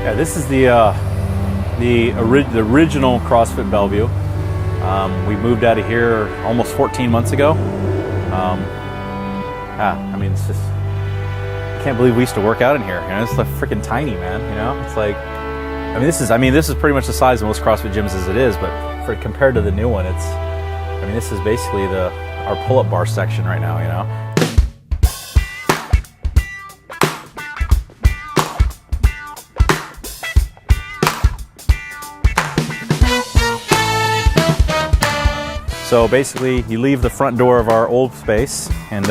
Yeah, this is the original CrossFit Bellevue. We moved out of here almost 14 months ago. I mean, it's just, I can't believe we used to work out in here. You know, it's like freaking tiny, man. You know, it's like, this is pretty much the size of most CrossFit gyms as it is, but compared to the new one, this is basically our pull-up bar section right now. You know. So basically, you leave the front door of our old space, and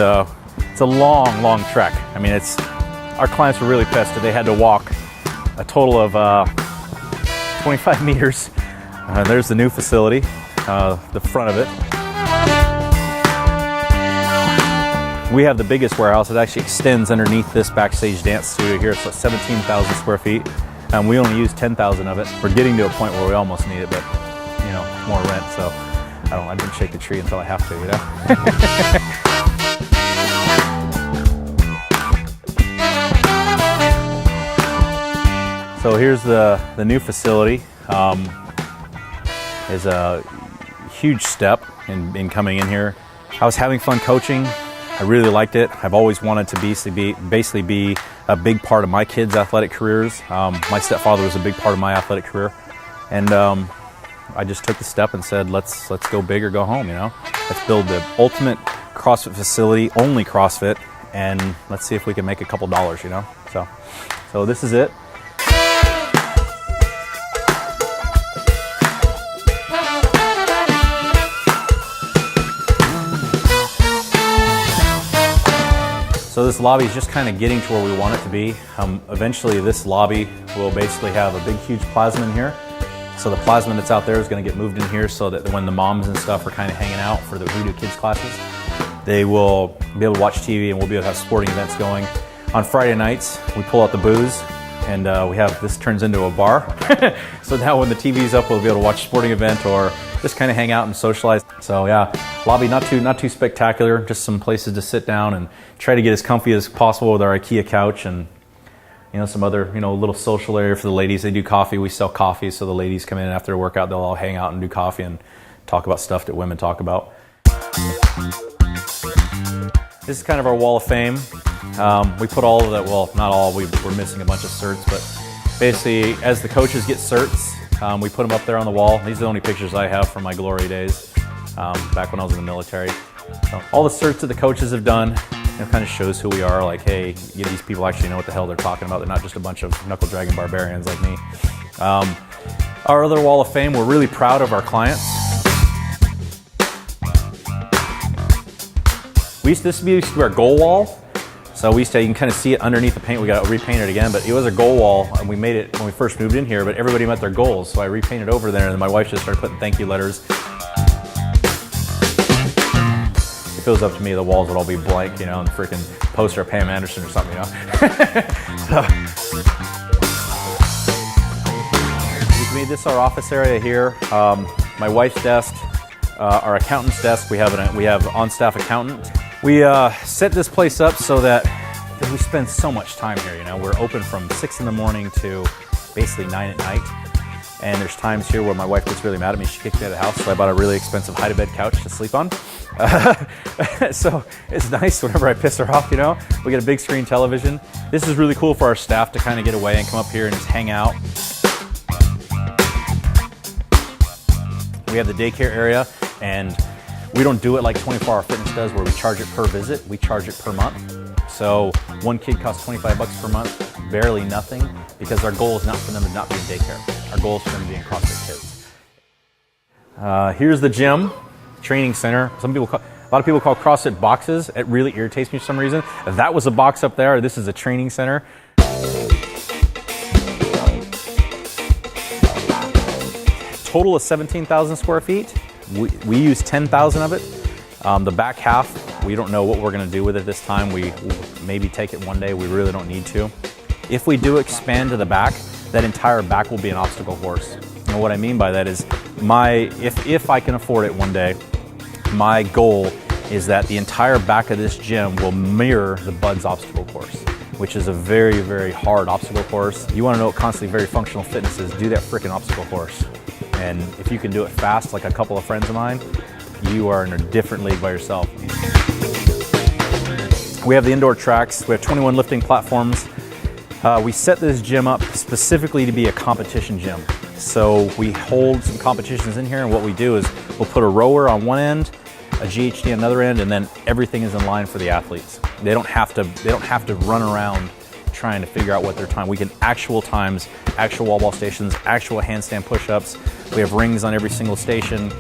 it's a long, long trek. I mean, our clients were really pissed that they had to walk a total of 25 meters. There's the new facility, the front of it. We have the biggest warehouse. It actually extends underneath this backstage dance studio here. It's like 17,000 square feet. We only use 10,000 of it. We're getting to a point where we almost need it, but you know, more rent, so. I didn't shake the tree until I have to, you know? So here's the new facility. Is a huge step in coming in here. I was having fun coaching. I really liked it. I've always wanted to basically be a big part of my kids' athletic careers. My stepfather was a big part of my athletic career. And I just took the step and said, let's go big or go home, you know? Let's build the ultimate CrossFit facility, only CrossFit, and let's see if we can make a couple dollars, you know? So this is it. So this lobby is just kind of getting to where we want it to be. Eventually this lobby will basically have a big, huge plasma in here. So the plasma that's out there is going to get moved in here so that when the moms and stuff are kind of hanging out for the Voodoo Kids classes, they will be able to watch TV and we'll be able to have sporting events going. On Friday nights, we pull out the booze and this turns into a bar. So now when the TV's up, we'll be able to watch a sporting event or just kind of hang out and socialize. So yeah, lobby not too spectacular, just some places to sit down and try to get as comfy as possible with our IKEA couch and you know, some other, you know, little social area for the ladies. They do coffee. We sell coffee, so the ladies come in after a workout. They'll all hang out and do coffee and talk about stuff that women talk about. This is kind of our wall of fame. We put all of that, well, not all, we're missing a bunch of certs, but basically as the coaches get certs, we put them up there on the wall. These are the only pictures I have from my glory days, back when I was in the military. So all the certs that the coaches have done, it kind of shows who we are, like, hey, you know, these people actually know what the hell they're talking about. They're not just a bunch of knuckle-dragging barbarians like me. Our other wall of fame, we're really proud of our clients. This used to be our goal wall. So you can kind of see it underneath the paint. We got to repaint it again, but it was a goal wall, and we made it when we first moved in here, but everybody met their goals. So I repainted over there, and then my wife just started putting thank you letters. If it was up to me, the walls would all be blank, you know, and freaking poster of Pam Anderson or something, you know. So, we made this our office area here. My wife's desk, our accountant's desk. We have on-staff accountant. We set this place up so that we spend so much time here. You know, we're open from 6 in the morning to basically 9 at night. And there's times here where my wife gets really mad at me. She kicked me out of the house, so I bought a really expensive hide-to-bed couch to sleep on. So it's nice whenever I piss her off, you know. We get a big screen television. This is really cool for our staff to kind of get away and come up here and just hang out. We have the daycare area, and we don't do it like 24 Hour Fitness does where we charge it per visit. We charge it per month. So one kid costs $25 per month, barely nothing, because our goal is not for them to not be in daycare. Our goal is for them to be in CrossFit Kids. Here's the gym, training center. A lot of people call CrossFit boxes. It really irritates me for some reason. That was a box up there. This is a training center. Total of 17,000 square feet. We use 10,000 of it. The back half, we don't know what we're going to do with it this time. We'll maybe take it one day. We really don't need to. If we do expand to the back, that entire back will be an obstacle course. And what I mean by that is, if I can afford it one day, my goal is that the entire back of this gym will mirror the Bud's obstacle course. which is a very, very hard obstacle course. You want to know what constantly very functional fitness is, do that freaking obstacle course. And if you can do it fast, like a couple of friends of mine, you are in a different league by yourself. We have the indoor tracks. We have 21 lifting platforms. We set this gym up specifically to be a competition gym. So we hold some competitions in here, and what we do is we'll put a rower on one end, a GHD on another end, and then everything is in line for the athletes. They don't have to run around trying to figure out what their time. We can actual times, actual wall ball stations, actual handstand push-ups. We have rings on every single station.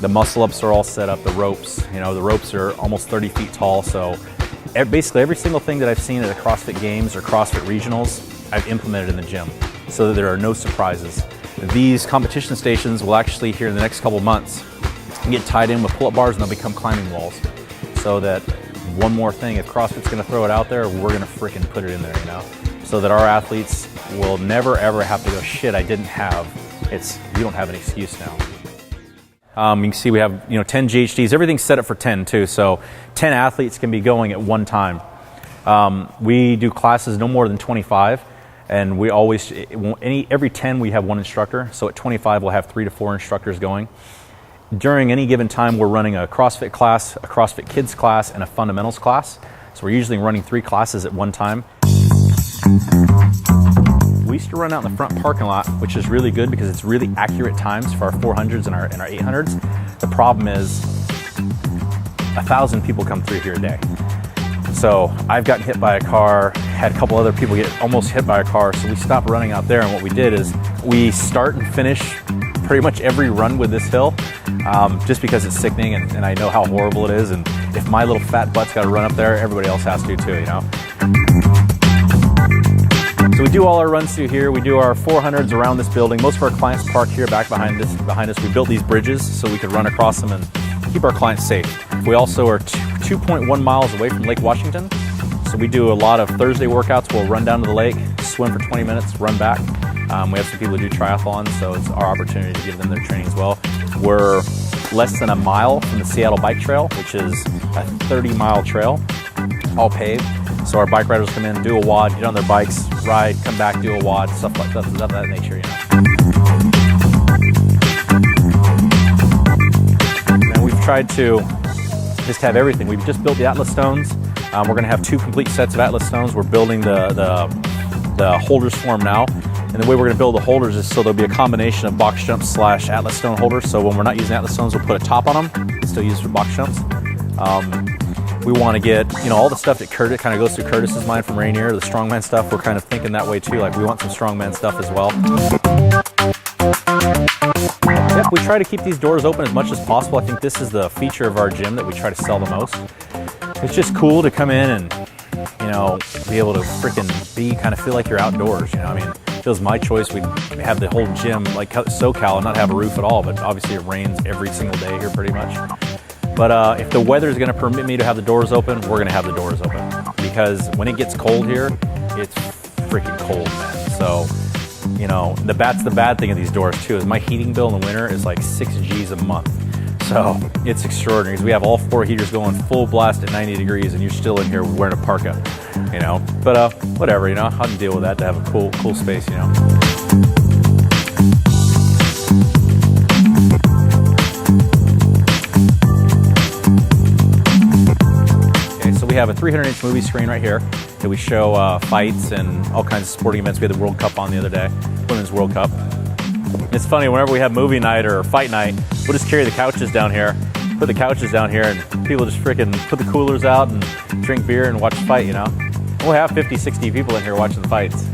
The muscle ups are all set up. The ropes are almost 30 feet tall. So basically every single thing that I've seen at the CrossFit Games or CrossFit Regionals, I've implemented in the gym so that there are no surprises. These competition stations will actually, here in the next couple months, get tied in with pull-up bars and they'll become climbing walls. So that one more thing, if CrossFit's gonna throw it out there, we're gonna frickin' put it in there, you know? So that our athletes will never ever have to go, shit, I didn't have. You don't have an excuse now. You can see we have 10 GHDs. Everything's set up for 10 too, so 10 athletes can be going at one time. We do classes no more than 25, and we always, every 10 we have one instructor, so at 25 we'll have 3 to 4 instructors going. During any given time we're running a CrossFit class, a CrossFit Kids class, and a fundamentals class. So we're usually running 3 classes at one time. We used to run out in the front parking lot, which is really good because it's really accurate times for our 400s and our 800s. The problem is 1,000 people come through here a day. So I've gotten hit by a car, had a couple other people get almost hit by a car, so we stopped running out there, and what we did is we start and finish pretty much every run with this hill, just because it's sickening and I know how horrible it is, and if my little fat butt's got to run up there, everybody else has to too, you know? So we do all our runs through here. We do our 400s around this building. Most of our clients park here back behind us. We built these bridges so we could run across them and keep our clients safe. We also are 2.1 miles away from Lake Washington. So we do a lot of Thursday workouts. We'll run down to the lake, swim for 20 minutes, run back. We have some people who do triathlons, so it's our opportunity to give them their training as well. We're less than a mile from the Seattle Bike Trail, which is a 30-mile trail, all paved. So our bike riders come in, do a WOD, get on their bikes, ride, come back, do a WOD, stuff like that, of that nature, you know. And we've tried to just have everything. We've just built the Atlas Stones. We're going to have 2 complete sets of Atlas Stones. We're building the holders for them now. And the way we're going to build the holders is so there'll be a combination of box jumps / Atlas Stone holders. So when we're not using Atlas Stones, we'll put a top on them. It's still used for box jumps. We want to get, all the stuff that Curtis kind of goes through Curtis's mind from Rainier, the strongman stuff. We're kind of thinking that way too. Like we want some strongman stuff as well. Yep, we try to keep these doors open as much as possible. I think this is the feature of our gym that we try to sell the most. It's just cool to come in and, be able to freaking feel like you're outdoors. I mean, if it was my choice, we'd have the whole gym like SoCal and not have a roof at all. But obviously it rains every single day here pretty much. But if the weather is going to permit me to have the doors open, we're going to have the doors open. Because when it gets cold here, it's freaking cold, man. So, that's the bad thing of these doors too, is my heating bill in the winter is like 6 G's a month. So it's extraordinary because we have all 4 heaters going full blast at 90 degrees and you're still in here wearing a parka, But whatever, I can deal with that to have a cool space, We have a 300-inch movie screen right here that we show fights and all kinds of sporting events. We had the World Cup on the other day, Women's World Cup. It's funny, whenever we have movie night or fight night, we'll just carry the couches down here, put the couches down here, and people just freaking put the coolers out and drink beer and watch the fight, We'll have 50, 60 people in here watching the fights.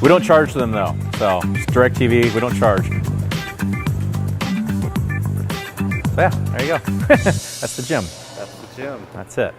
We don't charge them though, so just DirecTV, we don't charge. So yeah, there you go. That's the gym. That's the gym. That's it.